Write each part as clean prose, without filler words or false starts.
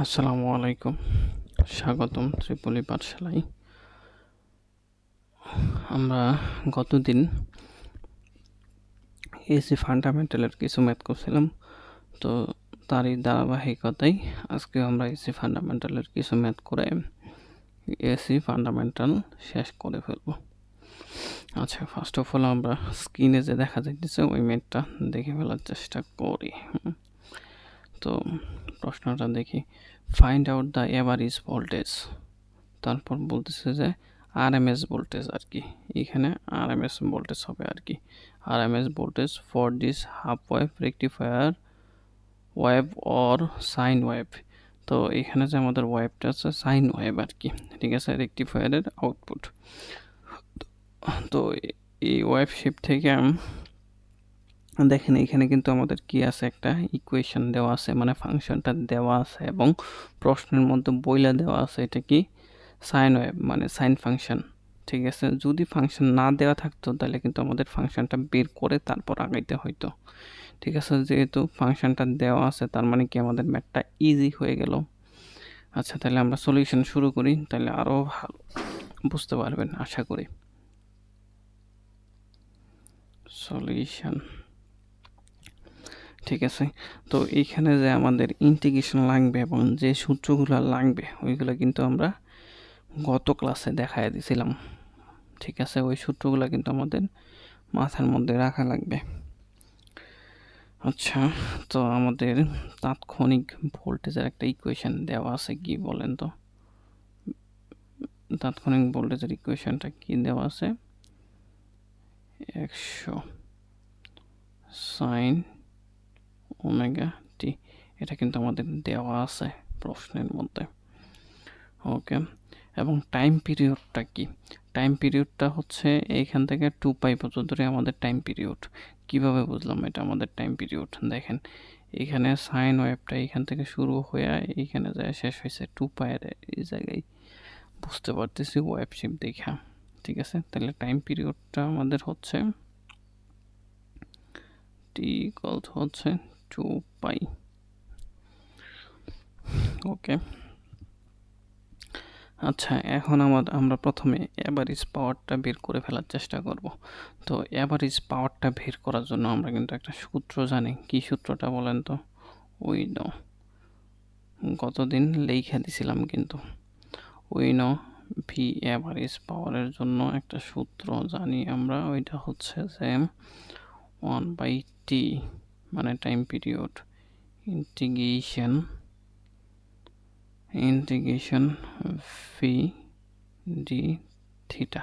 আসসালামু আলাইকুম, স্বাগতম ত্রিপলি পাঠশালায়। আমরা গতদিন এসি ফান্ডামেন্টালের কিছু ম্যাথ করছিলাম, তো তারই ধারাবাহিকতায় আজকে আমরা এসি ফান্ডামেন্টালের কিছু ম্যাথ করে এসি ফান্ডামেন্টাল শেষ করে ফেলব। আচ্ছা, ফার্স্ট অফ অল আমরা স্ক্রিনে যে দেখা যাইতেছে ওই ম্যাথটা দেখে ফেলার চেষ্টা করি। তো প্রশ্নটা দেখি, find out the average voltage. তারপর বলতেছে যে আরএমএস ভোল্টেজ আর কি, এখানে আরএমএস ভোল্টেজ হবে আর কি, RMS voltage for this half wave rectifier wave or sine wave. তো এখানে যে আমাদের ওয়েভটা আছে সাইন ওয়েভ আর কি, ঠিক আছে, রেকটিফায়ারের আউটপুট। তো এই ওয়েভ শিফট থেকে দেখেন এখানে কিন্তু আমাদের কি আছে, একটা ইকুয়েশন দেওয়া আছে, মানে ফাংশনটা দেওয়া আছে এবং প্রশ্নের মধ্যে বইলা দেওয়া আছে এটা কি সাইন ওয়েভ, মানে সাইন ফাংশন। ঠিক আছে, যদি ফাংশন না দেওয়া থাকতো তাহলে কিন্তু আমাদের ফাংশনটা বের করে তারপর আগাইতে হইতো। ঠিক আছে, যেহেতু ফাংশনটা দেওয়া আছে তার মানে কি আমাদের ম্যাথটা ইজি হয়ে গেল। আচ্ছা, তাহলে আমরা সলিউশন শুরু করি, তাহলে আরও ভালো বুঝতে পারবেন আশা করি। সলিউশন, ঠিক আছে। তো এইখানে যে আমাদের ইন্টিগ্রেশন লাগবে এবং যে সূত্রগুলো লাগবে ওইগুলো কিন্তু আমরা গত ক্লাসে দেখায় দিছিলাম। ঠিক আছে, ওই সূত্রগুলো কিন্তু আমাদের মাথার মধ্যে রাখা লাগবে। আচ্ছা, তো আমাদের তাৎক্ষণিক ভোল্টেজের একটা ইকুয়েশন দেওয়া আছে, কি বলেন তো? তাৎক্ষণিক ভোল্টেজের ইকুয়েশনটা কি দেওয়া আছে? 100 সাইন ওমেগা টি, এটা কিন্তু আমাদের দেওয়া আছে প্রশ্নের মধ্যে। ওকে, এবং টাইম পিরিয়ডটা কি? টাইম পিরিয়ডটা হচ্ছে এইখান থেকে 2π পর্যন্ত আমাদের টাইম পিরিয়ড। কিভাবে বুঝলাম এটা আমাদের টাইম পিরিয়ড? দেখেন এখানে সাইন ওয়েভটা এখান থেকে শুরু হয়ে এইখানে যায় শেষ হয়েছে 2π এর এই জায়গায়, বুঝতে পারতেছি ওয়েভ শেপ দেখা। ঠিক আছে, তাহলে টাইম পিরিয়ডটা আমাদের হচ্ছে টি ইকুয়াল হচ্ছে 2π। ওকে, আচ্ছা, এখন আমরা প্রথমে অ্যাভারেজ পাওয়ারটা বের করে ফেলার চেষ্টা করব। তো অ্যাভারেজ পাওয়ারটা বের করার জন্য আমরা কিন্তু একটা সূত্র জানি। কি সূত্রটা বলেন তো? ওই নো, গতদিন লেখা দিছিলাম কিন্তু। ওই নো ভি অ্যাভারেজ পাওয়ারের জন্য একটা সূত্র জানি আমরা, ওইটা হচ্ছে যে 1/t মানে time period integration V D theta.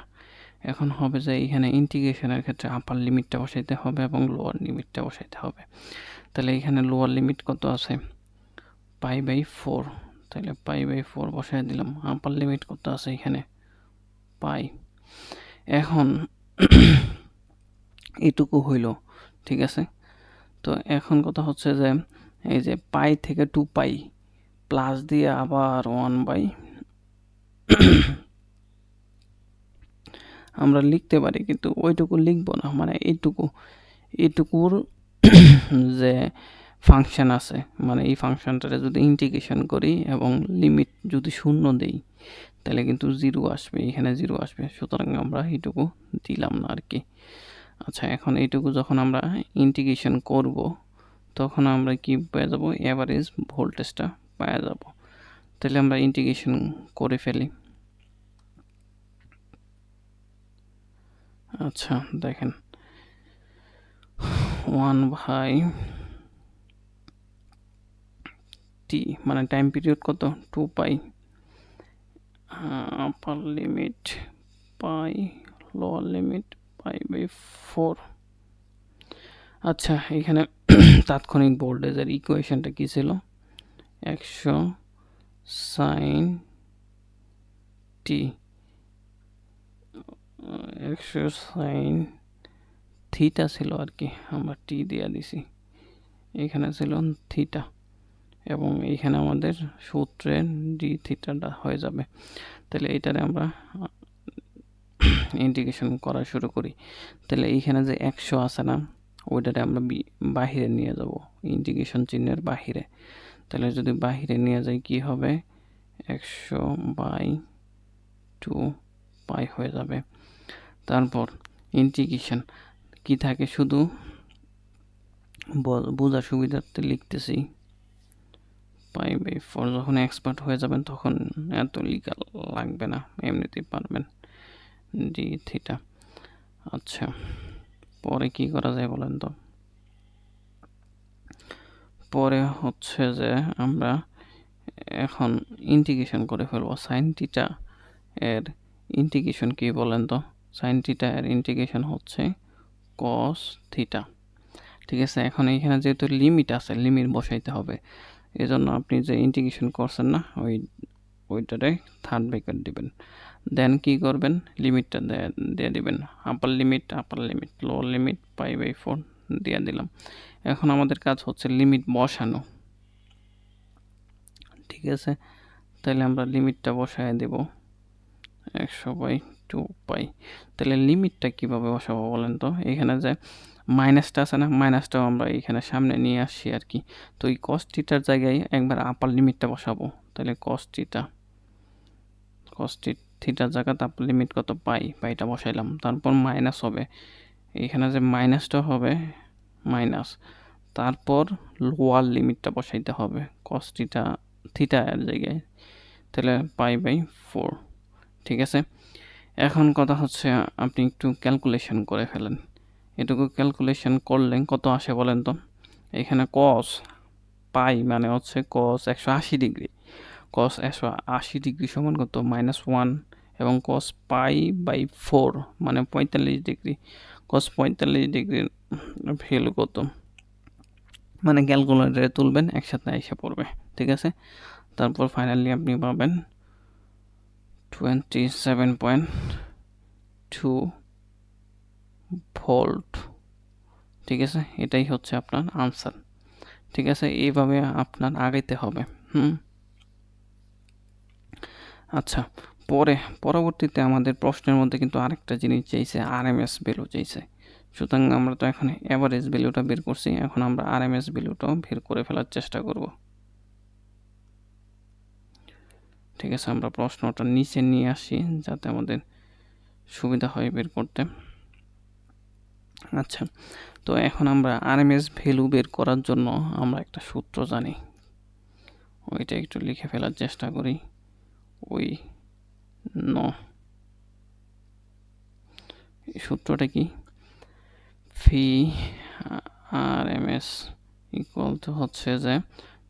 এখন হবে যে এখানে ইন্টিগ্রেশনের ক্ষেত্রে আপার লিমিটটা বসাইতে হবে এবং লোয়ার লিমিটটা বসাইতে হবে। তাহলে এখানে লোয়ার লিমিট কত আছে? π/4, তাহলে π/4 বসাই দিলাম। আপার লিমিট কত আছে এখানে? π। এখন এইটুকু হইল, ঠিক আছে। তো এখন কথা হচ্ছে যে এই যে π থেকে 2π প্লাস দিয়ে আবার 1/, আমরা লিখতে পারি কিন্তু ওইটুকু লিখবো না, মানে এইটুকুর যে ফাংশন আছে, মানে এই ফাংশনটারে যদি ইন্টিগ্রেশন করি এবং লিমিট যদি শূন্য দেই তাহলে কিন্তু 0 আসবে, এখানে 0 আসবে, সুতরাং আমরা এইটুকু দিলাম না আর কি। আচ্ছা, এখন এইটুকু যখন আমরা ইন্টিগ্রেশন করব তখন আমরা কি পেয়ে যাব? এভারেজ ভোল্টেজটা পেয়ে যাব। তাহলে আমরা ইন্টিগ্রেশন করে ফেলি। আচ্ছা, দেখেন 1/t মানে টাইম পিরিয়ড কত? 2π, আপার লিমিট π, লোয়ার লিমিট π/4। আচ্ছা, এখানে তাৎক্ষণিক ভোল্টেজের ইকুয়েশনটা কি ছিল? 100 সাইন টি, 100 সাইন থিটা ছিল আর কি, আমরা টি দিয়ে দিছি, এখানে ছিল থিটা এবং এইখানে আমাদের সূত্রে ডি থিটাটা হয়ে যাবে। তাহলে এইটারে আমরা ইন্টিগ্রেশন করা শুরু করি। তাহলে এইখানে যে 100 আছে না, ওইটারে আমরা বাহিরে নিয়ে যাব, ইন্টিগ্রেশন চিহ্নের বাহিরে। তাহলে যদি বাহিরে নিয়ে যাই কি হবে 100/2 হয়ে যাবে। তারপর ইন্টিগ্রেশন কি থাকে শুধু বোঝার সুবিধার্থে লিখতেছি π/4। যখন এক্সপার্ট হয়ে যাবেন তখন এত লিখা লাগবে না, এমনিতেই পারবেন ডি থিটা। আচ্ছা, পরে কি করা যায় বলেন তো? পরে হচ্ছে যে আমরা এখন ইন্টিগ্রেশন করে ফেলবো সাইন থিটা এর ইন্টিগ্রেশন কি বলেন তো? সাইন থিটা এর ইন্টিগ্রেশন হচ্ছে কস থিটা। ঠিক আছে, এখন এইখানে যেহেতু লিমিট আছে, লিমিট বসাইতে হবে। এজন্য আপনি যে ইন্টিগ্রেশন করছেন না ওইটারে থার্ড ব্র্যাকেট দিবেন, দেন কি করবেন লিমিটটা দিয়ে দিবেন, আপার লিমিট লোয়ার লিমিট π/4 দিয়ে দিলাম। এখন আমাদের কাজ হচ্ছে লিমিট বসানো। ঠিক আছে, তাহলে আমরা লিমিটটা বসায় দেব 100/2π। তাহলে লিমিটটা কিভাবে বসাবো বলেন তো? এখানে যে মাইনাসটা আছে না, মাইনাসটাও আমরা এখানে সামনে নিয়ে আসছি আর কি। তো এই কস থিটার জায়গায় একবার আপার লিমিটটা বসাবো। তাহলে কস থিটার জায়গাতে আপার লিমিট কত পাইটা বসাইলাম। তারপর মাইনাস হবে, এখানে যে মাইনাসটা হবে মাইনাস, তারপর লোয়ার লিমিটটা বসাইতে হবে কস থিটা এর জায়গায়, তাহলে π/4। ঠিক আছে, এখন কথা হচ্ছে আপনি একটু ক্যালকুলেশন করে ফেলেন। এটুকু ক্যালকুলেশন করলে কত আসে বলেন তো? এখানে কস মানে হচ্ছে কস 180 ডিগ্রি, কস 180 ডিগ্রি সমান কত -1, এবং কস π/4 মানে 45 ডিগ্রি। কস 45 ডিগ্রির ভ্যালু কত মানে ক্যালকুলেটরে তুলবেন, একসাথে এসে পড়বে। ঠিক আছে, তারপর ফাইনালি আপনি পাবেন 27.2 ভোল্ট। ঠিক আছে, এটাই হচ্ছে আপনার আনসার। ঠিক আছে, এইভাবে আপনার আগাইতে হবে। আচ্ছা, পরবর্তীতে আমাদের প্রশ্নের মধ্যে কিন্তু আরেকটা জিনিস চাইছে, আরএমএস ভ্যালু চাইছে। সুতরাং আমরা তো এখন এভারেজ ভ্যালুটা বের করছি, এখন আমরা আরএমএস ভ্যালুটাও বের করে ফেলার চেষ্টা করব। ঠিক আছে, আমরা প্রশ্নটা নিচে নিয়ে আসি যাতে আমাদের সুবিধা হয় বের করতে। আচ্ছা, তো এখন আমরা আরএমএস ভ্যালু বের করার জন্য আমরা একটা সূত্র জানি, ওইটা একটু লিখে ফেলার চেষ্টা করি। এই সূত্রটা কি? ভি আরএমএস ইকুয়াল টু হচ্ছে যে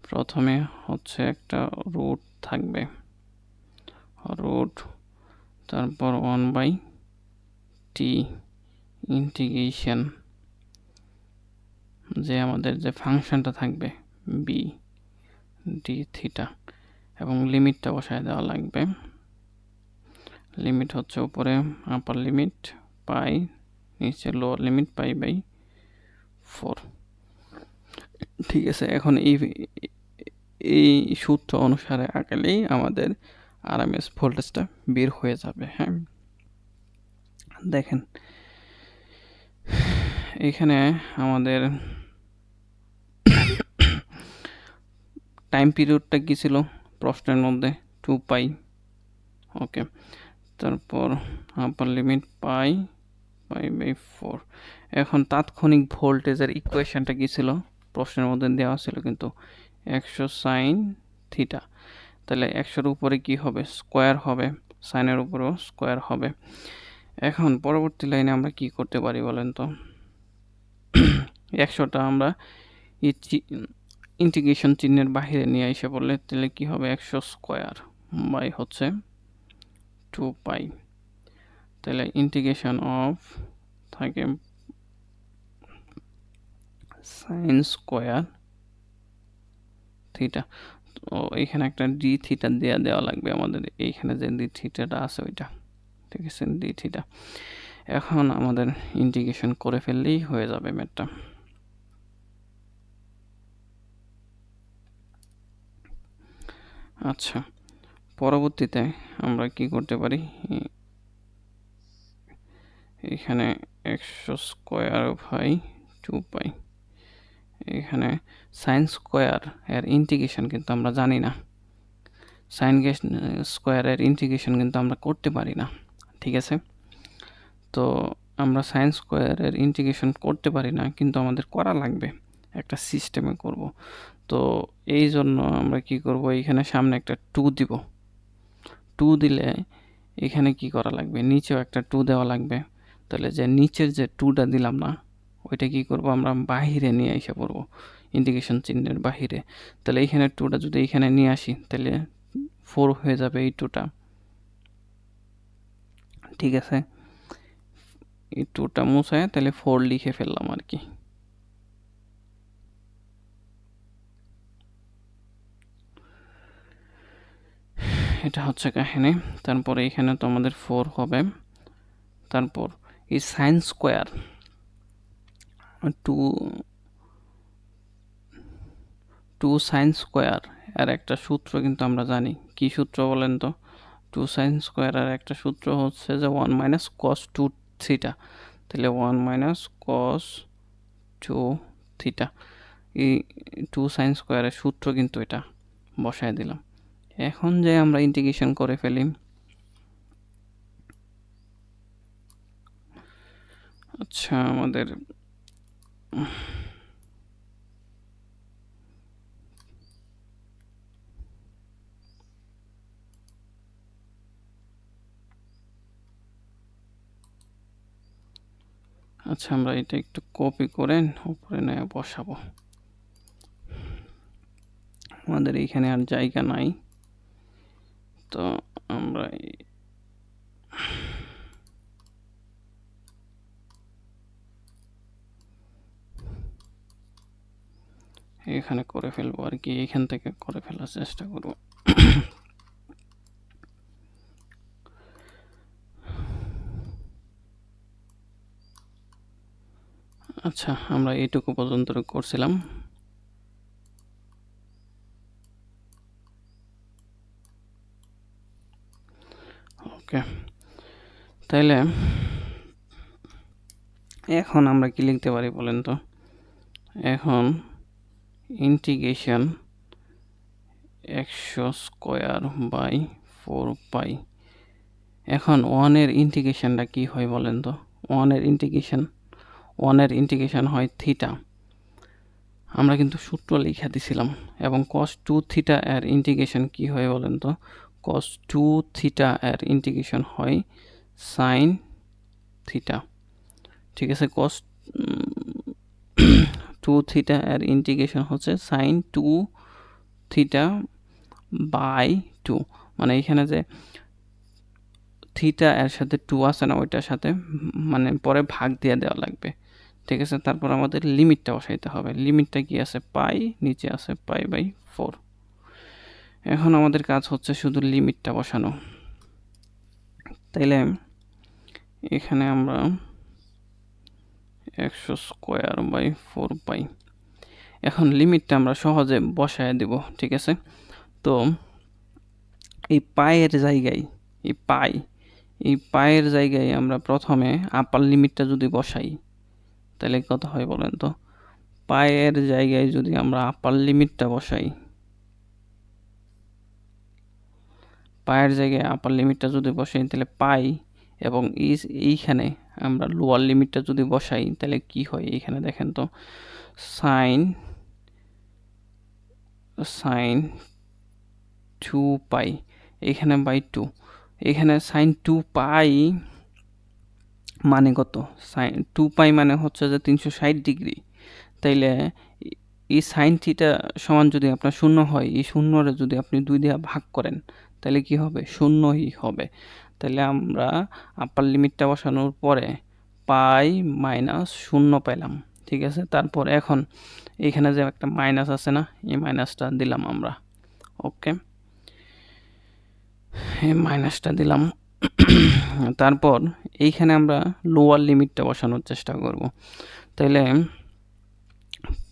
প্রথমে হচ্ছে একটা রুট থাকবে, তারপর 1/t ইন্টিগ্রেশন যে আমাদের যে ফাংশনটা থাকবে বি ডি থিটা, এবং লিমিটটা বসায় দেওয়া লাগবে। লিমিট হচ্ছে উপরে আপার লিমিট পাই, নিচে লোয়ার লিমিট π/4। ঠিক আছে, এখন এই সূত্র অনুসারে আঁকলেই আমাদের আরএমএস ভোল্টেজটা বের হয়ে যাবে। হ্যাঁ, দেখেন এখানে আমাদের টাইম পিরিয়ডটা কি ছিল প্রশ্নের মধ্যে? 2π। ওকে, তারপর আপার লিমিট π/4। এখন তাৎক্ষণিক ভোল্টেজের ইকুয়েশনটা কি ছিল প্রশ্নের মধ্যে দেওয়া ছিল কিন্তু 100 সাইন থিটা। তাহলে 100-এর উপরে কি হবে? স্কোয়ার হবে, সাইনের উপরেও স্কোয়ার হবে। এখন পরবর্তী লাইনে আমরা কি করতে পারি বলেন তো? 100টা আমরা ইন্টিগ্রেশন চিহ্নের বাহিরে নিয়ে এসে পড়লে তাহলে কি হবে? 100 স্কোয়ার বাই হচ্ছে 2π। তাহলে ইন্টিগ্রেশন অফ থাকে সাইন স্কোয়ার থিটা। তো এইখানে একটা ডি থিটা দেওয়া লাগবে আমাদের, এইখানে যে ডি থিটাটা আছে ওইটা। ঠিক আছে, ডি থিটা। এখন আমাদের ইন্টিগ্রেশন করে ফেললেই হয়ে যাবে ম্যাথটা। আচ্ছা, পরবর্তীতে আমরা কি করতে পারি? এখানে 100 স্কোয়ার বাই 2π, এখানে সাইন স্কোয়ার এর ইন্টিগ্রেশন কিন্তু আমরা জানি না, সাইন স্কোয়ারের ইন্টিগ্রেশন কিন্তু আমরা করতে পারি না, ঠিক আছে। তো আমরা সাইন স্কোয়ারের ইন্টিগ্রেশন করতে পারি না, কিন্তু আমাদের করা লাগবে, একটা সিস্টেমে করব। তো এই জন্য আমরা কি করব, এখানে সামনে একটা 2 দিব। 2 দিলে এখানে কি করা লাগবে, নিচেও একটা 2 দেওয়া লাগবে। তাহলে যে নিচের যে 2টা দিলাম না, ওইটা কি করব, আমরা বাহিরে নিয়ে এসে পড়ব, ইন্টিগ্রেশন চিহ্নের বাহিরে। তাহলে এইখানে 2টা যদি এখানে নিয়ে আসি, তাহলে 4 হয়ে যাবে এই 2টা, ঠিক আছে। এই 2টা মুছায় তাহলে 4 লিখে ফেললাম আর কি। এটা হচ্ছে কাহিনী। তারপরে এখানে তো আমাদের 4 হবে। তারপর এই সাইন স্কোয়ার 2 সাইন স্কোয়ার এর একটা সূত্র কিন্তু আমরা জানি। কি সূত্র বলেন তো? 2 সাইন স্কোয়ার এর একটা সূত্র হচ্ছে যে 1 মাইনাস কস 2 থিটা। তাহলে 1 মাইনাস কস 2 থিটা, এই 2 সাইন স্কোয়ারের সূত্র কিন্তু এটা বসায় দিলাম। এখন যে আমরা ইন্টিগ্রেশন করে ফেলি। আচ্ছা, আমাদের আচ্ছা, আমরা এটা একটু কপি করে উপরে নিয়ে বসাবো। আমাদের এইখানে আর জায়গা নাই, তো আমরা এখানে করে ফেলবো আর কি, এখান থেকে করে ফেলার চেষ্টা করব। আচ্ছা, আমরা এইটুকু পর্যন্ত করছিলাম। ওকে, তাইলে এখন আমরা কি লিখতে পারি বলেন তো? এখন ইন্টিগ্রেশন x²/4 পাই। এখন 1 এর ইন্টিগ্রেশনটা কি হয় বলেন তো? 1 এর ইন্টিগ্রেশন হয় থিটা। আমরা কিন্তু সূত্র লিখে দিছিলাম। এবং cos 2 থিটা এর ইন্টিগ্রেশন কি হয় বলেন তো? cos 2 থিটা এর ইন্টিগ্রেশন হয় সাইন থিটা, ঠিক আছে। cos 2 থিটা এর ইন্টিগ্রেশন হচ্ছে সাইন 2 থিটা বাই 2, মানে এখানে যে থিটা এর সাথে 2 আছে না, ওইটার সাথে মানে পরে ভাগ দিয়ে দেওয়া লাগবে, ঠিক আছে। তারপর আমাদের লিমিটটা বসাইতে হবে। লিমিটটা কি আছে, পাই, নিচে আছে পাই/4। এখন আমাদের কাজ হচ্ছে শুধু লিমিটটা বসানো। তাইলে এখানে আমরা x²/4 পাই। এখন লিমিটটা আমরা সহজে বসায় দেব, ঠিক আছে। তো এই পায়ের জায়গায় এই পায়ের জায়গায় আমরা প্রথমে আপার লিমিটটা যদি বসাই, তাহলে কত হয় বলেন তো? পায়ের জায়গায় যদি আমরা আপার লিমিটটা বসাই, তাহলে পাই, এবং এইখানে আমরা লোয়ার লিমিটটা যদি বসাই, তাহলে কি হয় এইখানে দেখেন তো, সাইন 2 পাই, এখানে বাই 2, এখানে সাইন 2 পাই মানে কত? সাইন 2 পাই মানে হচ্ছে যে 360 ডিগ্রি। তাইলে এই সাইন থিটা সমান যদি আপনার 0 হয়, এই 0 যদি আপনি 2 দিয়ে ভাগ করেন, তাহলে কি হবে? 0ই হবে। তাহলে আমরা আপার লিমিটটা বসানোর পরে পাই মাইনাস 0 পেলাম, ঠিক আছে। তারপর এখন এখানে যে একটা মাইনাস আছে না, এই মাইনাসটা দিলাম আমরা। ওকে, এই মাইনাসটা দিলাম। তারপর এইখানে আমরা লোয়ার লিমিটটা বসানোর চেষ্টা করব। তাইলে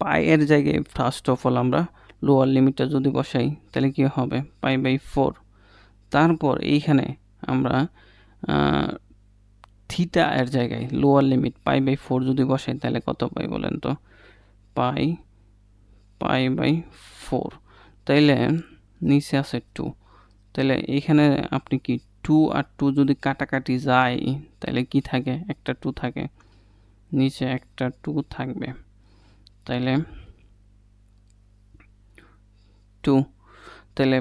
পাইয়ের জায়গায় ফার্স্ট অফ অল আমরা লোয়ার লিমিটটা যদি বসাই, তাহলে কি হবে? পাই/4। তারপর এইখানে আমরা থিটা এর জায়গায় লোয়ার লিমিট পাই/4 যদি বসাই, তাহলে কত পাই বলেন তো? পাই π/4, তাইলে নিচে আছে 2, তাহলে এইখানে আপনি কি 2 আর 2 যদি কাটাকাটি যায় তাহলে কি থাকে, একটা 2 থাকে, নিচে একটা 2 থাকবে, তাইলে 2, তাহলে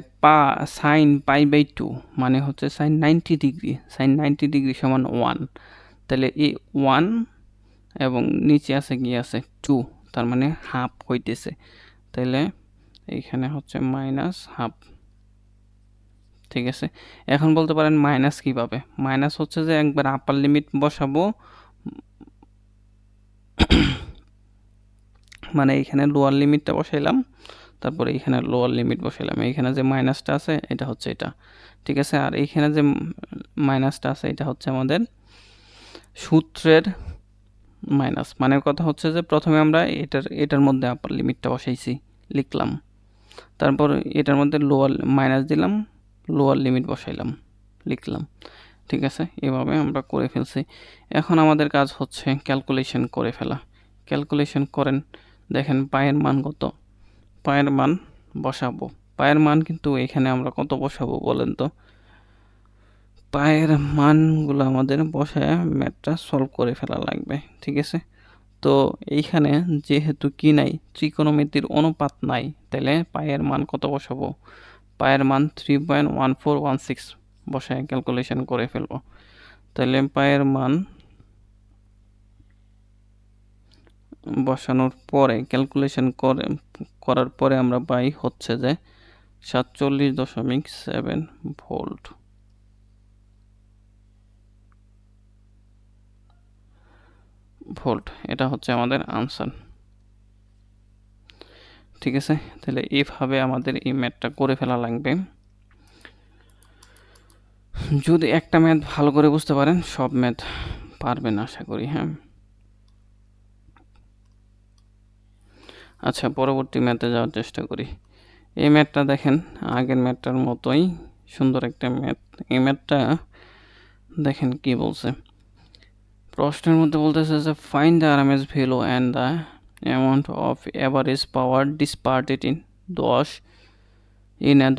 sin π/2 মানে হচ্ছে sin 90 ডিগ্রি, sin 90 ডিগ্রি সমান 1, তাহলে এই 1 এবং নিচে আছে কি আছে 2, তার মানে হাফ হইতেছে, তাহলে এইখানে হচ্ছে -1/2। ঠিক আছে, এখন বলতে পারেন মাইনাস কিভাবে, মাইনাস হচ্ছে যে একবার আপার লিমিট বসাবো, মানে এইখানে লোয়ার লিমিটটা বসাইলাম, তারপরে এইখানে লোয়ার লিমিট বসাইলাম, এইখানে যে মাইনাসটা আছে এটা হচ্ছে এটা। ঠিক আছে, আর এইখানে যে মাইনাসটা আছে এটা হচ্ছে আমাদের সূত্রের মাইনাস, মানে কথা হচ্ছে যে প্রথমে আমরা এটার মধ্যে আপার লিমিটটা বসাইছি, লিখলাম, তারপর এটার মধ্যে লোয়ার মাইনাস দিলাম, লোয়ার লিমিট বসাইলাম, লিখলাম। ঠিক আছে, এভাবে আমরা করে ফেলছি। এখন আমাদের কাজ হচ্ছে ক্যালকুলেশন করে ফেলা। ক্যালকুলেশন করেন, দেখেন পায়ের মান কত, পায়ের মান বসাবো, পায়ের মান কিন্তু এখানে আমরা কত বসাবো বলেন তো, পায়ের মানগুলো আমাদের বসায় ম্যাথটা সলভ করে ফেলা লাগবে। ঠিক আছে, তো এইখানে যেহেতু কি নাই, ত্রিকোণমিতির অনুপাত নাই, তাহলে পায়ের মান কত বসাবো, পায়ের মান 3.1416 বসায় ক্যালকুলেশন করে ফেলবো। তাহলে পায়ের মান বসানোর পরে ক্যালকুলেশন করার পরে আমরা পাই হচ্ছে যে 47.7 ভোল্ট। এটা হচ্ছে আমাদের আনসার। ঠিক আছে, তাহলে এইভাবে আমাদের এই ম্যাথটা করে ফেলা লাগবে। যদি একটা ম্যাথ ভালো করে বুঝতে পারেন সব ম্যাথ পারবেন আশা করি। হ্যাঁ, আচ্ছা, পরবর্তী ম্যাথে যাওয়ার চেষ্টা করি। এই ম্যাথটা দেখেন আগের ম্যাথটার মতোই সুন্দর একটা ম্যাথ। এই ম্যাথটা দেখেন কি বলছে, প্রশ্নের মধ্যে বলতেছে যে find the RMS value and the amount of average power dissipated in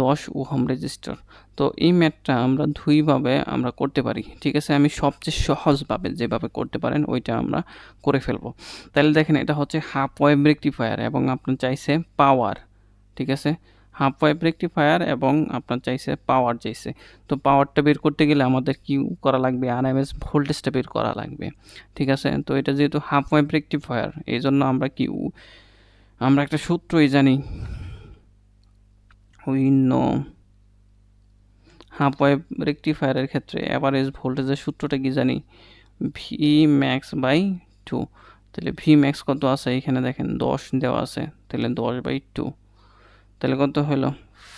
10 ohm resistor. তো এই ম্যাথটা আমরা দুইভাবে আমরা করতে পারি। ঠিক আছে, আমি সবচেয়ে সহজভাবে যেভাবে করতে পারেন ওইটা আমরা করে ফেলবো। তাহলে দেখেন এটা হচ্ছে হাফ ওয়েভ রেকটিফায়ার এবং আপনার চাইছে পাওয়ার। ঠিক আছে, হাফ ওয়েভ রেকটিফায়ার এবং আপনার চাইছে পাওয়ার চাইছে। তো পাওয়ারটা বের করতে গেলে আমাদের কি করা লাগবে, আরএমএস ভোল্টেজটা বের করা লাগবে। ঠিক আছে, তো এটা যেহেতু হাফ ওয়েভ রেকটিফায়ার, এই জন্য আমরা একটা সূত্রই জানি, উই নো হাফ ওয়েভ রেকটিফায়ারের ক্ষেত্রে অ্যাভারেজ ভোল্টেজের সূত্রটা কি জানি, V max/2। তাহলে Vmax কত আছে এখানে দেখেন 10 দেওয়া আছে, তাহলে 10/2, তাহলে কত হলো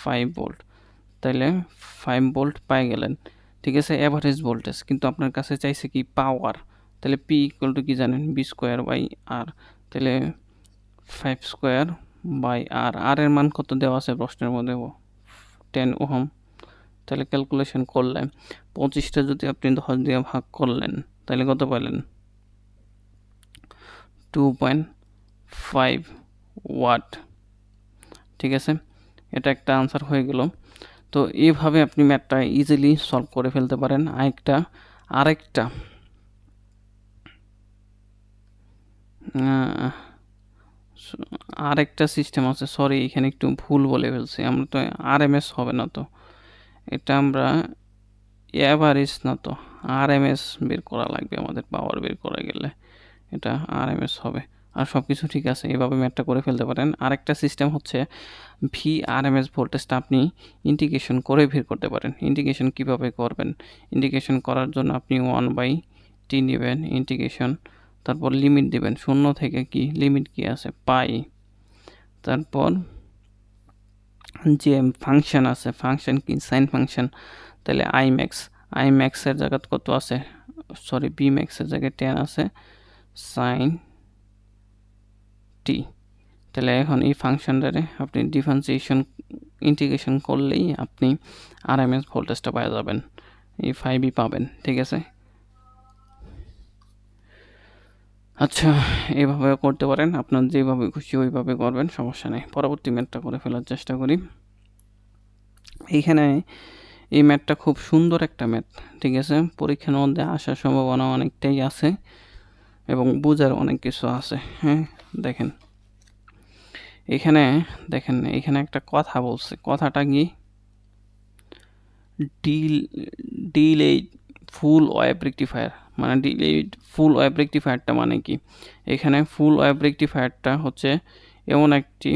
5 ভোল্ট। তাহলে 5 ভোল্ট পাই গেলেন। ঠিক আছে, অ্যাভারেজ ভোল্টেজ, কিন্তু আপনার কাছে চাইছে কি পাওয়ার, তাহলে P = কি জানেন, V²/R, তাহলে 5²/R। আর এর মান কত দেওয়া আছে প্রশ্নের মধ্যে, 10 ওহম। তাহলে ক্যালকুলেশন করলে 25টা যদি আপনি 10 দিয়ে ভাগ করলেন তাহলে কত পেলেন, 2.5 ওয়াট। ঠিক আছে, এটা একটা আনসার হয়ে গেল। তো এইভাবে আপনি ম্যাথটা ইজিলি সলভ করে ফেলতে পারেন। আরেকটা সিস্টেম আছে, সরি এখানে একটু ভুল বলে ফেলছি, আমরা তো আরএমএস হবে না, তো এটা আমরা অ্যাভারেজ না, তো আরএমএস বের করা লাগবে আমাদের পাওয়ার বের করা গেলে, এটা আরএমএস হবে। আর সব কিছু ঠিক আছে, এভাবে ম্যাথটা করে ফেলতে পারেন। আরেকটা সিস্টেম হচ্ছে VRMS ভোল্টেজটা আপনি ইন্টিগ্রেশন করে বের করতে পারেন। ইন্টিগ্রেশন কিভাবে করবেন, ইন্টিগ্রেশন করার জন্য আপনি 1/t নেবেন, ইন্টিগ্রেশন, তারপর লিমিট দিবেন 0 থেকে কি লিমিট কি আছে পাই, তারপর যে ফাংশন আছে, ফাংশন কি সাইন ফাংশন, তাহলে আইম্যাক্সের জায়গা কত আছে, সরি Bmaxের জায়গায় 10 আছে সাইন টি। তাহলে এখন এই ফাংশনটারে আপনি ইন্টিগ্রেশন করলেই আপনি আরএমএস ভোল্টেজটা পাওয়া যাবেন, এই 5 পাবেন। ঠিক আছে, আচ্ছা, এভাবে করতে পারেন, আপনার যেভাবে খুশি ওইভাবে করবেন, সমস্যা নেই। পরবর্তী ম্যাথটা করে ফেলার চেষ্টা করি। এইখানে এই ম্যাথটা খুব সুন্দর একটা ম্যাথ, ঠিক আছে? পরীক্ষার মধ্যে আসার সম্ভাবনা অনেকটাই আছে এবং বোঝার অনেক কিছু আছে। হ্যাঁ, দেখেন এখানে, দেখেন এখানে একটা কথা বলছে, কথাটা কি? ডিলেইড ফুল ওয়েভ রেকটিফায়ার, মানে ডিলেইড ফুল ওয়েভ রেকটিফায়ারটা মানে কি? এখানে ফুল ওয়েভ রেকটিফায়ারটা হচ্ছে এমন একটি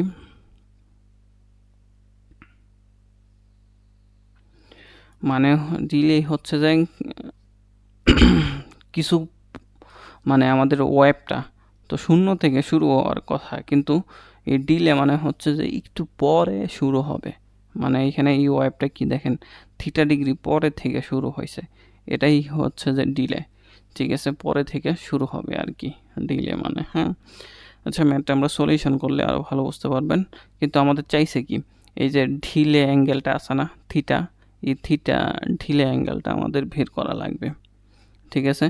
মানে ডিলে হচ্ছে যে কিছু মানে আমাদের ওয়েভটা তো শূন্য থেকে শুরু হওয়ার কথা, কিন্তু এই ডিলে মানে হচ্ছে যে একটু পরে শুরু হবে। মানে এখানে এই ওয়েভটা কি দেখেন, θ° পরে থেকে শুরু হয়েছে, এটাই হচ্ছে যে ডিলে, ঠিক আছে? পরে থেকে শুরু হবে আর কি ডিলে মানে। হ্যাঁ, আচ্ছা, ম্যাথটা আমরা সলিউশন করলে আরও ভালো বুঝতে পারবেন। কিন্তু আমাদের চাইছে কি, এই যে ঢিলে অ্যাঙ্গেলটা আছে না থিটা, এই ঢিলে অ্যাঙ্গেলটা আমাদের বের করা লাগবে, ঠিক আছে?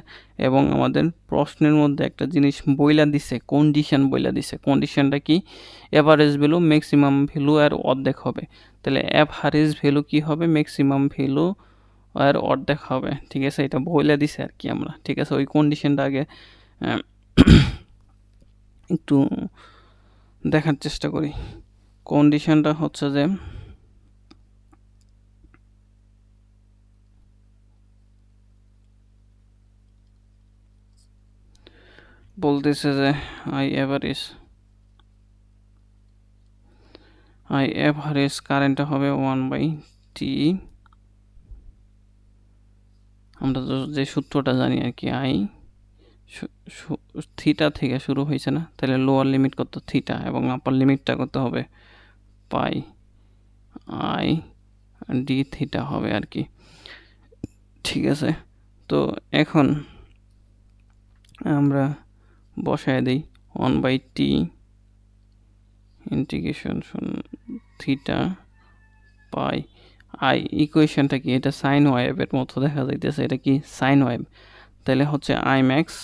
এবং আমাদের প্রশ্নের মধ্যে একটা জিনিস বইলা দিছে, কন্ডিশন বইলা দিছে। কন্ডিশনটা কি? এভারেজ ভ্যালু ম্যাক্সিমাম ভ্যালু আর অর্ধেক হবে। তাহলে এভারেজ ভ্যালু কি হবে? ম্যাক্সিমাম ভ্যালু আর অর্ধেক হবে, ঠিক আছে? এটা বইলা দিছে আর কি আমরা, ঠিক আছে? ওই কন্ডিশনটা আগে একটু দেখার চেষ্টা করি। কন্ডিশনটা হচ্ছে যে বলতেছে যে আই এভারেজ কারেন্টটা হবে 1/t, আমরা যে সূত্রটা জানি আর কি, আই থিটা থেকে শুরু হয়েছে না, তাহলে লোয়ার লিমিট কত? থিটা, এবং আপার লিমিটটা কত হবে? পাই আই ডি থিটা হবে আর কি, ঠিক আছে? তো এখন আমরা বসায় দিই 1/t ইন্টিগ্রেশন থিটা পাই আই। ইকুয়েশনটা কি? এটা সাইন ওয়েভের মতো দেখা যাইতেছে, এটা কি সাইন ওয়েভ? তাহলে হচ্ছে I max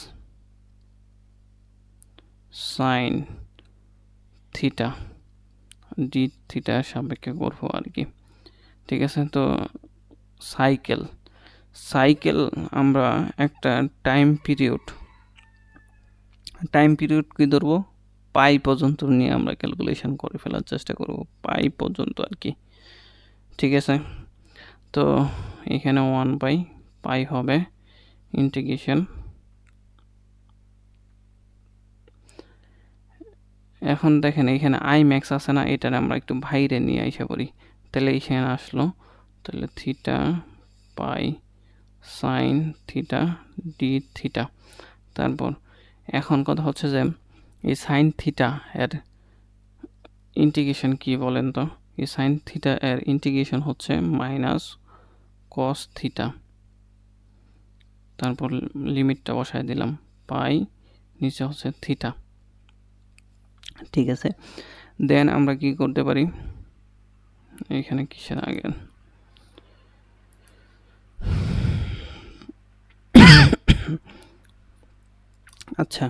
sine theta D থিটার সাপেক্ষে করবো আর কি, ঠিক আছে? তো সাইকেল আমরা একটা টাইম পিরিয়ড কি ধরবো? পাই পর্যন্ত নিয়ে আমরা ক্যালকুলেশন করে ফেলার চেষ্টা করব, পাই পর্যন্ত আর কি, ঠিক আছে? তো এখানে 1/পাই হবে ইন্টিগ্রেশন। এখন দেখেন এখানে আই ম্যাক্স আছে না, এটার আমরা একটু বাইরে নিয়ে আইসা করি, তাহলে এখানে আসলো, তাহলে থিটা পাই সাইন থিটা ডি থিটা। তারপর এখন কথা হচ্ছে যে এই সাইন থিটা এর ইন্টিগ্রেশন কি বলেন তো? এই সাইন থিটা এর ইন্টিগ্রেশন হচ্ছে মাইনাস কস থিটা, তারপর লিমিটটা বসায় দিলাম, পাই নিচে হচ্ছে থিটা, ঠিক আছে? দেন আমরা কি করতে পারি, এখানে কিসের আগে আচ্ছা,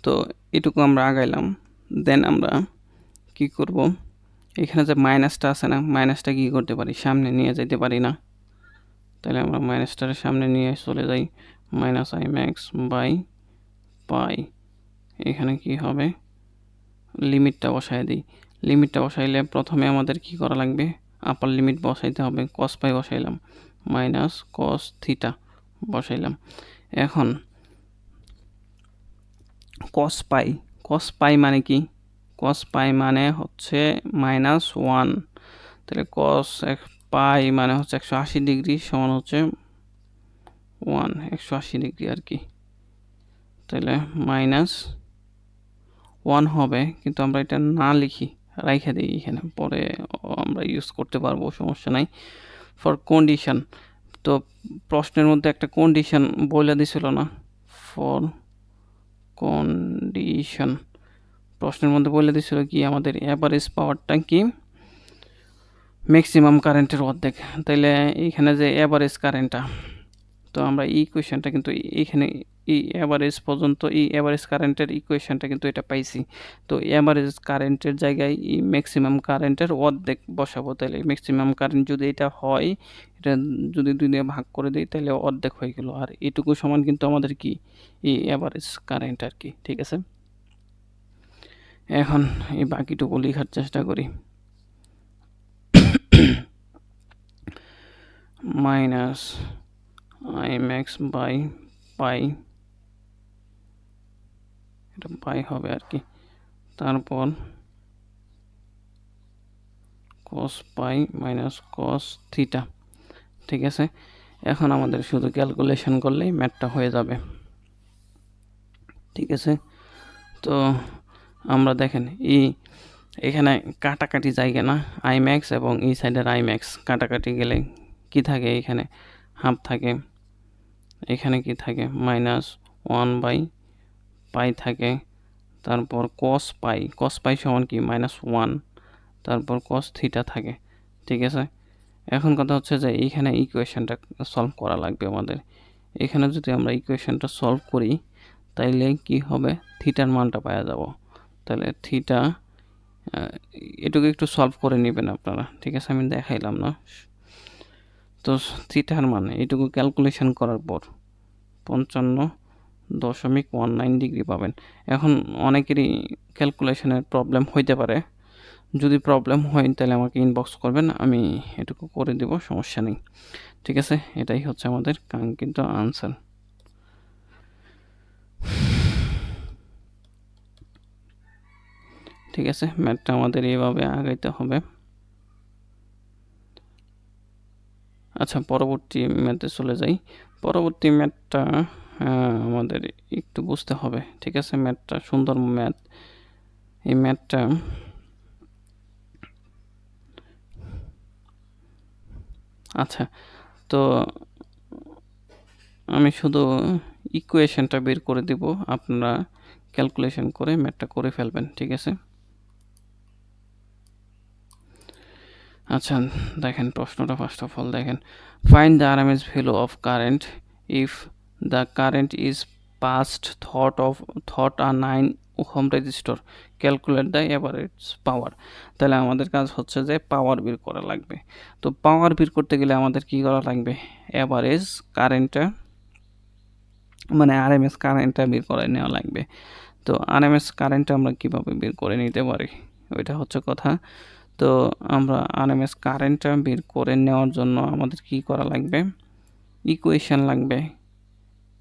তো এটুকু আমরা আগাইলাম। দেন আমরা কি করব, এখানে যে মাইনাসটা আছে না, মাইনাসটা কি করতে পারি? সামনে নিয়ে যেতে পারি না? তাহলে আমরা মাইনাসটার সামনে নিয়ে চলে যাই, minus I max by pi. এখানে কি হবে? লিমিটটা বসাই দিই। লিমিটটা বসাইলে প্রথমে আমাদের কি করা লাগবে? আপার লিমিট বসাইতে হবে, কস পাই বসাইলাম, মাইনাস কস থিটা বসাইলাম। এখন কস পাই মানে কি? কস পাই মানে হচ্ছে -1, তাহলে কস পাই মানে হচ্ছে 180° সমান হচ্ছে 180° আর কি, তাহলে -1 হবে। কিন্তু আমরা এটা না লিখি, রাইখা দিই এখানে, পরে আমরা ইউজ করতে পারবো, সমস্যা নাই। ফর কন্ডিশন, তো প্রশ্নের মধ্যে একটা কন্ডিশন বলে দিছিল না? ফর কন্ডিশন প্রশ্নের মধ্যে বলে দিছিল কি, আমাদের অ্যাভারেজ পাওয়ারটা কি? ম্যাক্সিমাম কারেন্টের অর্ধেক। তাইলে এইখানে যে অ্যাভারেজ কারেন্টটা, তো তো আমরা এই ইকুয়েশনটা কিন্তু এইখানে এই অ্যাভারেজ পর্যন্ত এই অ্যাভারেজ কারেন্টের ইকুয়েশনটা কিন্তু এটা পাইছি। তো অ্যাভারেজ কারেন্টের জায়গায় এই ম্যাক্সিমাম কারেন্টের অর্ধেক বসাবো, তাহলে ম্যাক্সিমাম কারেন্ট যদি এটা হয়, এটা যদি 2 দিয়ে ভাগ করে দিই তাহলে অর্ধেক হয়ে গেল। আর এটুকু সমান কিন্তু আমাদের কি এই অ্যাভারেজ কারেন্ট আর কি, ঠিক আছে। এখন এই বাকিটুকু লেখার চেষ্টা করি। মাইনাস Imax বাই পাই, এটা পাই হবে আর কি, তারপর cos পাই মাইনাস cos থিটা, ঠিক আছে। এখন আমাদের শুধু ক্যালকুলেশন করলেই ম্যাথটা হয়ে যাবে, ঠিক আছে। তো আমরা দেখেন এখানে কাটাকাটি জায়গা না, Imax এবং এই সাইডের Imax কাটাকাটি গেলে কি থাকে, এখানে হাফ থাকে, এখানে কি থাকে মাইনাস 1 বাই পাই থাকে, তারপর cos পাই সমান কি -1, তারপর cos থিটা থাকে, ঠিক আছে। এখন কথা হচ্ছে যে এইখানে ইকুয়েশনটা সলভ করা লাগবে আমাদের। এখানে যদি আমরা ইকুয়েশনটা সলভ করি তাইলে কি হবে, থিটার মানটা পাওয়া যাব। তাহলে থিটা এটুকু একটু সলভ করে নেবেন আপনারা, ঠিক আছে, আমি দেখাইলাম না। তো থিটার মান এটুকু ক্যালকুলেশন করার পর 55.19 ডিগ্রি পাবেন। এখন অনেকেরই ক্যালকুলেশনের প্রবলেম হইতে পারে, যদি প্রবলেম হয় তাহলে আমাকে ইনবক্স করবেন, আমি এটুকু করে দেব, সমস্যা নেই, ঠিক আছে। এটাই হচ্ছে আমাদের কাঙ্ক্ষিত আনসার। ঠিক আছে, ম্যাথটা আমাদের এইভাবে আগাইতে হবে। আচ্ছা, পরবর্তী ম্যাথে চলে যাই। পরবর্তী ম্যাথটা আমাদের একটু বুঝতে হবে, ঠিক আছে। ম্যাথটা সুন্দর ম্যাথ, এই ম্যাথটা আচ্ছা, তো আমি শুধু ইকুয়েশনটা বের করে দিব, আপনারা ক্যালকুলেশন করে ম্যাথটা করে ফেলবেন, ঠিক আছে। আচ্ছা, দেখেন প্রশ্নটা ফার্স্ট অফ অল দেখেন, find the RMS value of current if the current is passed through a 9 ohm resistor, calculate the average power. তাহলে আমাদের কাজ হচ্ছে যে পাওয়ার বের করা লাগবে। তো পাওয়ার বের করতে গেলে আমাদের কি করা লাগবে, এভারেজ কারেন্টটা মানে আরএমএস কারেন্টটা বের করে নেওয়া লাগবে। তো আরএমএস কারেন্টটা আমরা কিভাবে বের করে নিতে পারি, ওইটা হচ্ছে কথা। তো আমরা আরএমএস কারেন্টটা বের করে নেওয়ার জন্য আমাদের কি করা লাগবে, ইকুয়েশন লাগবে।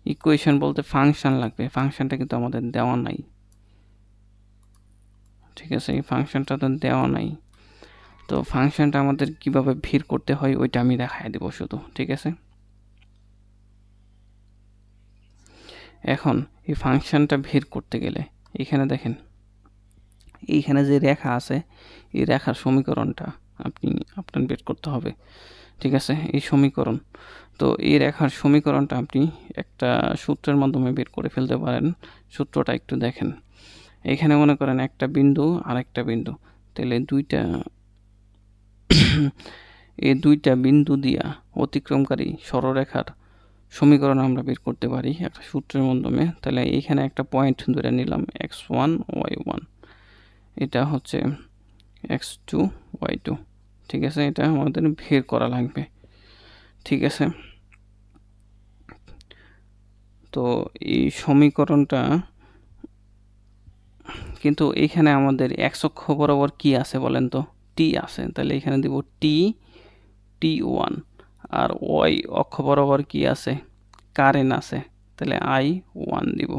ইকুয়েশন বলতে ফাংশন লাগবে, ফাংশনটা কিন্তু আমাদের দেওয়া নাই, ঠিক আছে। এই ফাংশনটা তো দেওয়া নাই, তো ফাংশনটা আমাদের কিভাবে বের করতে হয় ওইটা আমি দেখাই দেব শুধু, ঠিক আছে। এখন এই ফাংশনটা বের করতে গেলে এখানে দেখেন, এইখানে যে রেখা আছে এই রেখার সমীকরণটা আপনার বের করতে হবে, ঠিক আছে। এই সমীকরণ, তো এই রেখার সমীকরণটা আপনি একটা সূত্রের মাধ্যমে বের করে ফেলতে পারেন। সূত্রটা একটু দেখেন, এখানে মনে করেন একটা বিন্দু আর একটা বিন্দু, তাহলে এই দুইটা বিন্দু দিয়া অতিক্রমকারী সরলরেখার সমীকরণ আমরা বের করতে পারি একটা সূত্রের মাধ্যমে। তাহলে এখানে একটা পয়েন্ট ধরে নিলাম x1 y1, এটা হচ্ছে x2 y2, ঠিক আছে। এটা আমাদের বের করা লাগবে, ঠিক আছে। তো এই সমীকরণটা কিন্তু এখানে আমাদের x অক্ষ বরাবর কি আছে বলেন তো, t আছে, তাহলে এখানে দিব t1, আর y অক্ষ বরাবর কি আছে, কারেন্ট আছে, তাহলে I1 দিব।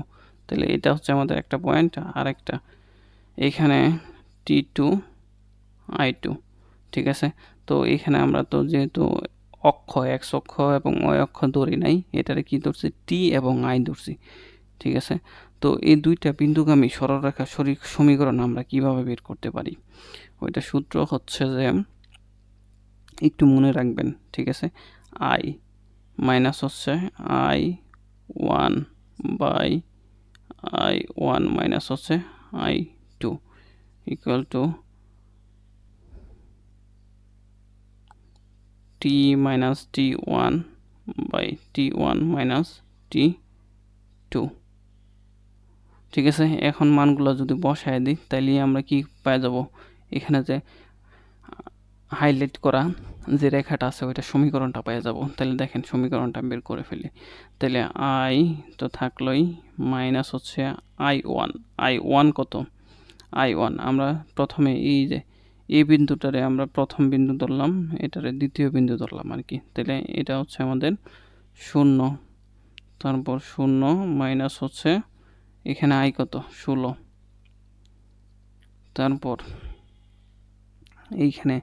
তাহলে এটা হচ্ছে আমাদের একটা পয়েন্ট, আর একটা এখানে T2 I2, ঠিক আছে। তো এখানে আমরা তো যেহেতু অক্ষ x অক্ষ এবং y অক্ষ ধরি নাই, এটারে কি ধরছি, T এবং I ধরছি, ঠিক আছে। তো এই দুইটা বিন্দুগামী সরলরেখা সমীকরণ আমরা কিভাবে বের করতে পারি, ওইটা সূত্র হচ্ছে যে একটু মনে রাখবেন, ঠিক আছে। I মাইনাস হচ্ছে I1 বাই I1 মাইনাস হচ্ছে I2 equal to T minus T1 by t1 minus t2। ঠিক আছে, এখন মানগুলো যদি বসায় দিই তাহলে আমরা কি পেয়ে যাব, এখানে যে হাইলাইট করা যে রেখাটা আছে ওইটা সমীকরণটা পেয়ে যাব। তাহলে দেখেন সমীকরণটা বের করে ফেলি। তাহলে আই তো থাকলোই, মাইনাস হচ্ছে i1 কত, i1 আমরা প্রথমে এই যে এই বিন্দুটারে আমরা প্রথম বিন্দু ধরলাম, এটারে দ্বিতীয় বিন্দু ধরলাম আর কি। তাহলে এটা হচ্ছে আমাদের 0, তারপর 0 মাইনাস হচ্ছে এখানে i কত 16, তারপর এইখানে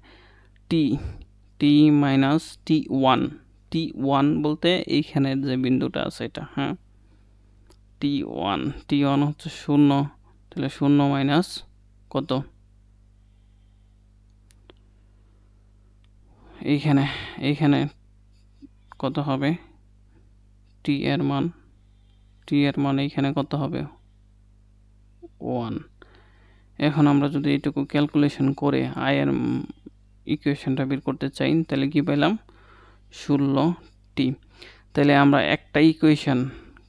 টি মাইনাস t1 বলতে এইখানের যে বিন্দুটা আছে এটা, হ্যাঁ t1 হচ্ছে 0, তাহলে 0 মাইনাস কত এইখানে কত হবে t এর মান এইখানে কত হবে 1। এখন আমরা যদি এইটুকু ক্যালকুলেশন করে আই এর ইকুয়েশনটা বের করতে চাই তাহলে কি পেলাম 16t। তাহলে আমরা একটা ইকুয়েশন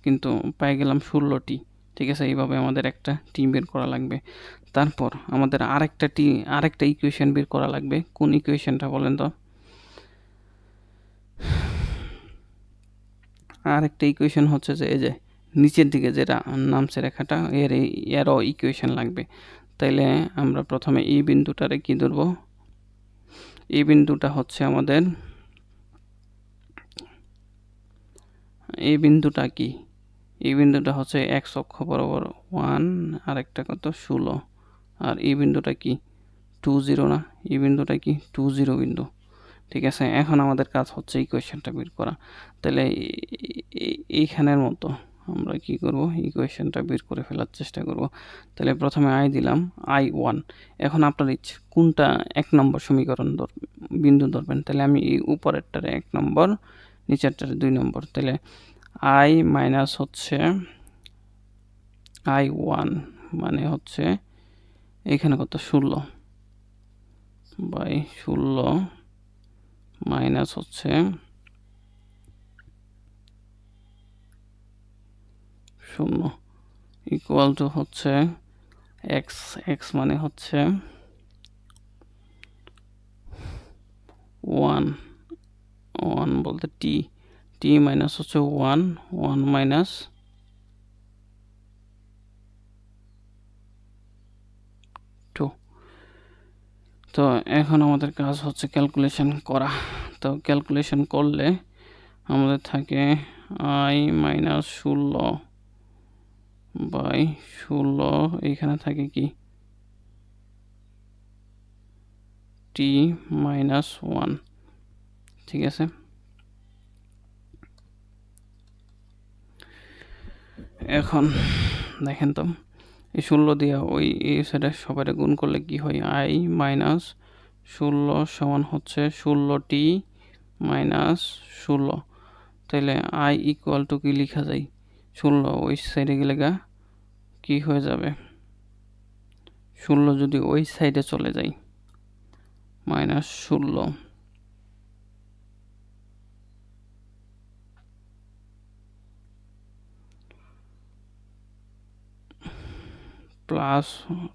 কিন্তু পাই গেলাম 16t। ঠিক আছে, এইভাবে আমাদের একটা টি বের করা লাগবে। তারপর আমাদের আরেকটা ইকুয়েশন বের করা লাগবে। কোন ইকুয়েশনটা বলেন তো? আরেকটা ইকুয়েশন হচ্ছে যে এই যে নিচের দিকে যেটা নামছে রেখাটা এরও ইকুয়েশন লাগবে। তাইলে আমরা প্রথমে এই বিন্দুটারে কি ধরব, এই বিন্দুটা হচ্ছে আমাদের, এই বিন্দুটা কি, এই বিন্দুটা হচ্ছে x অক্ষ বরাবর 1, আর একটা কত 16, আর এই বিন্দুটা কি 20 না, এই বিন্দুটা কি 20 বিন্দু। ঠিক আছে, এখন আমাদের কাজ হচ্ছে ইকুয়েশনটা বের করা। তাহলে এইখানের মতো আমরা কি করব, ইকুয়েশনটা বের করে ফেলার চেষ্টা করব। তাহলে প্রথমে আই দিলাম i1। এখন আপনার ইচ্ছে কোনটা 1 নম্বর সমীকরণ বিন্দু ধরবেন। তাহলে আমি এই উপরেরটারে 1 নম্বর, নিচেরটারে 2 নম্বর। তাহলে i মাইনাস হচ্ছে i1 মানে হচ্ছে এখানে কত 16 বাই 16 মাইনাস হচ্ছে 0 ইকুয়াল টু হচ্ছে x মানে হচ্ছে 1 বলতে t মাইনাস হচ্ছে 1 মাইনাস 2। তো এখন আমাদের কাজ হচ্ছে ক্যালকুলেশন করা। তো ক্যালকুলেশন করলে আমাদের থাকে i মাইনাস 16 বাই 16, এইখানে থাকে কি t মাইনাস 1। ঠিক আছে, এখন দেখেন তো এই 16 দিয়ে ওই এই সাইডে সবাই গুণ করলে কি হয়, i মাইনাস 16 সমান হচ্ছে 16t মাইনাস 16। তাহলে i ইকুয়াল টু কি লেখা যায়, 16 ওই সাইডে গেলে কি হয়ে যাবে, 16 যদি ওই সাইডে চলে যায় মাইনাস 16 প্লাস,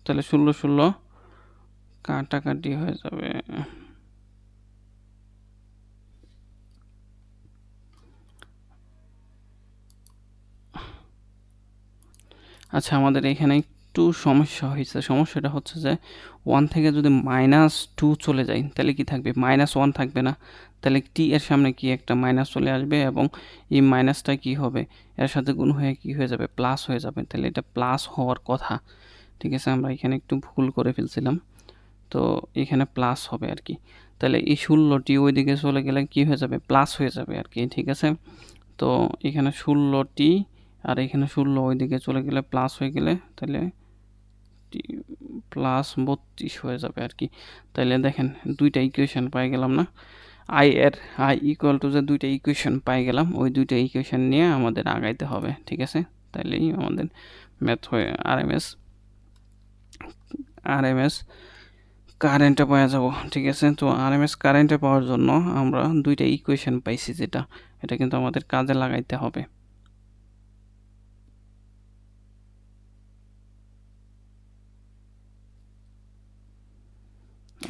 তাহলে 16 কাটাকাটি হয়ে যাবে। আচ্ছা, আমাদের এখানে একটু সমস্যা হয়েছে। সমস্যাটা হচ্ছে যে 1 থেকে যদি -2 চলে যায় তাহলে কি থাকবে, -1 থাকবে না। তাহলে টি এর সামনে কি একটা মাইনাস চলে আসবে এবং এই মাইনাসটা কি হবে, এর সাথে গুণ হয়ে কি হয়ে যাবে, প্লাস হয়ে যাবে। তাহলে এটা প্লাস হওয়ার কথা। ঠিক আছে, আমরা এখানে একটু ভুল করে ফেলছিলাম, তো এখানে প্লাস হবে আর কি। তাহলে এই 16টি ওইদিকে চলে গেলে কি হয়ে যাবে, প্লাস হয়ে যাবে আর কি। ঠিক আছে, তো এখানে 16টি আর এখানে 16 ওইদিকে চলে গেলে প্লাস হয়ে গেলে তাহলে প্লাস 32 হয়ে যাবে আর কি। তাহলে দেখেন দুইটা ইকুয়েশন পাই গেলাম না, আই ইকুয়াল টু যে দুইটা ইকুয়েশন পাই গেলাম, ওই দুইটা ইকুয়েশন নিয়ে আমাদের আগাইতে হবে। ঠিক আছে, তাহলেই আমাদের ম্যাথ হয়ে আরএমএস কারেন্টে পাওয়া যাব। ঠিক আছে, তো আরএমএস কারেন্টে পাওয়ার জন্য আমরা দুইটা ইকুয়েশন পাইছি, যেটা এটা কিন্তু আমাদের কাজে লাগাইতে হবে।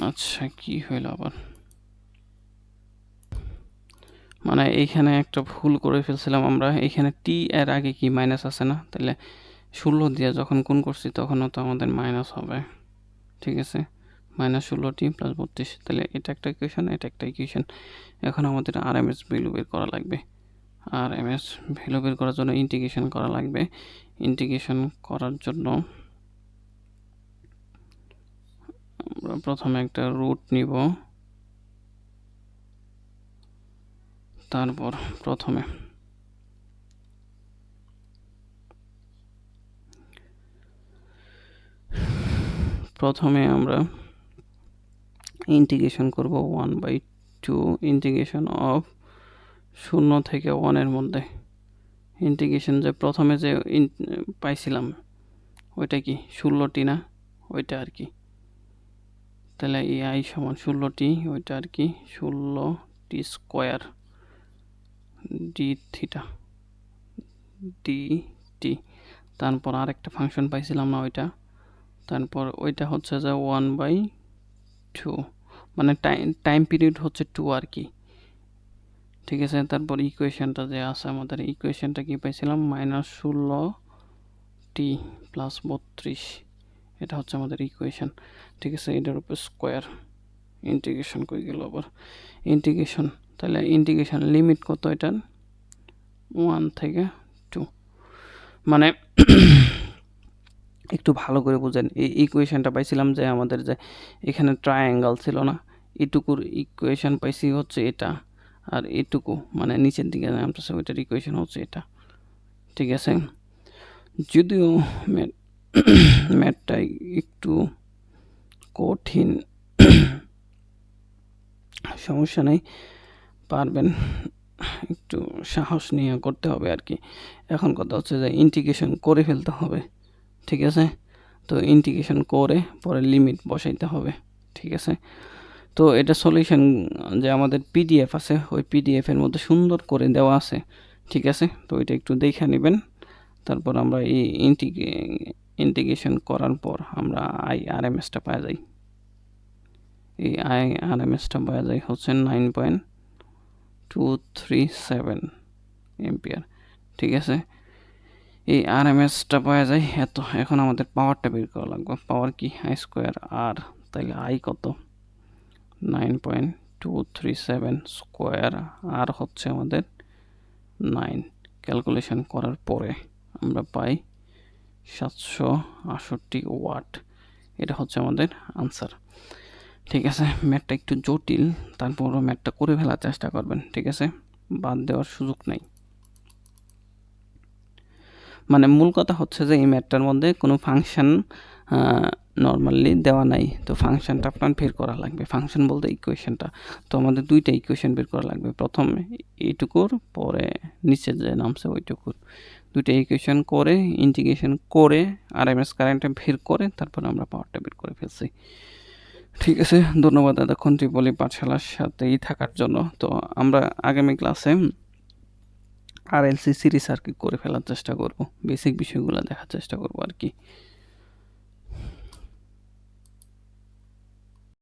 আচ্ছা, কি হইল আবার? মানে এইখানে একটা ভুল করে ফেলছিলাম আমরা। এইখানে টি এর আগে কি মাইনাস আছে না? তাহলে 16 দিয়ে যখন গুণ করছি তখনও তো আমাদের মাইনাস হবে। ঠিক আছে, -16t + 32, তাহলে এটা একটা ইকুয়েশন, এটা একটা ইকুয়েশন। এখন আমাদের আরএমএস ভ্যালু বের করা লাগবে। আরএমএস ভ্যালু বের করার জন্য ইন্টিগ্রেশন করা লাগবে। ইন্টিগ্রেশন করার জন্য আমরা প্রথমে একটা রুট নিব, তারপর প্রথমে আমরা ইন্টিগ্রেশন করব 1/2 ইন্টিগ্রেশন অফ 0 থেকে 1 এর মধ্যে। ইন্টিগ্রেশন যে প্রথমে যে পাইছিলাম ওইটা কি 16টি না? ওইটা আর কি। তাহলে এই আই সমান 16টি, ওইটা আর কি 16t square D theta DT. তারপর আরেকটা ফাংশন পাইছিলাম না ওইটা, তারপর ওইটা হচ্ছে যে 1/2, মানে টাইম পিরিয়ড হচ্ছে 2 আর কি। ঠিক আছে, তারপর ইকুয়েশনটা যে আছে আমাদের, ইকুয়েশনটা কি পাইছিলাম? -16t + 32, এটা হচ্ছে আমাদের ইকুয়েশন। ঠিক আছে, এটার উপর স্কোয়ার। ইন্টিগ্রেশন কই গেল আবার? ইন্টিগ্রেশন, তাহলে ইন্টিগ্রেশন লিমিট কত এটার? 1 থেকে 2। মানে একটু ভালো করে বুঝেন, এই ইকুয়েশনটা পাইছিলাম যে আমাদের যে এখানে ট্রায়াঙ্গেল ছিল না, এটুকুর ইকুয়েশন পাইছি হচ্ছে এটা, আর এটুকু মানে নিচের দিকে নামতেছে ওইটার ইকুয়েশন হচ্ছে এটা। ঠিক আছে, যদিও ম্যাথটা একটু কঠিন, সমস্যা নেই, পারবেন, একটু সাহস নিয়ে করতে হবে আর কি। এখন কথা হচ্ছে যে ইন্টিগ্রেশন করে ফেলতে হবে। ঠিক আছে, তো ইন্টিগ্রেশন করে পরে লিমিট বসাইতে হবে। ঠিক আছে, তো এটা সলিউশন যে আমাদের পিডিএফ আছে, ওই পিডিএফের মধ্যে সুন্দর করে দেওয়া আছে। ঠিক আছে, তো এটা একটু দেখে নেবেন। তারপর আমরা এই ইন্টিগ্রেশন করার পর আমরা আইআরএমএসটা পাওয়া যায়। এই আইআরএমএসটা পাওয়া যায় হচ্ছে 9.237 এম্পিয়ার। ঠিক আছে, এই আরএমএসটা পাওয়া যায় এত। এখন আমাদের পাওয়ারটা বের করা লাগবে। পাওয়ার কি? I² আর, তাইলে আই কত? 9.237 স্কোয়ার, আর হচ্ছে আমাদের 9। ক্যালকুলেশন করার পরে আমরা পাই 768 ওয়াট। এটা হচ্ছে আমাদের আনসার। ঠিক আছে, ম্যাথটা একটু জটিল, তারপরও ম্যাথটা করে ফেলার চেষ্টা করবেন। ঠিক আছে, বাদ দেওয়ার সুযোগ নেই। মানে মূল কথা হচ্ছে যে এই ম্যাথটার মধ্যে কোনো ফাংশন নর্মালি দেওয়া নাই, তো ফাংশনটা আপনার বের করা লাগবে। ফাংশন বলতে ইকুয়েশনটা, তো আমাদের দুইটা ইকুয়েশন বের করা লাগবে। প্রথম এইটুকুর, পরে নিচে যে নামছে ওইটুকুর, দুইটা ইকুয়েশন করে ইন্টিগ্রেশন করে আরএমএস কারেন্টটা বের করে তারপর আমরা পাওয়ারটা বের করে ফেলছি। ঠিক আছে, ধন্যবাদ এতক্ষণ ত্রিপলি পাঠশালার সাথেই থাকার জন্য। তো আমরা আগামী ক্লাসে RLC সিরিজ সার্কিট করে ফেলার চেষ্টা করব, বেসিক বিষয়গুলো দেখার চেষ্টা করব আর কি।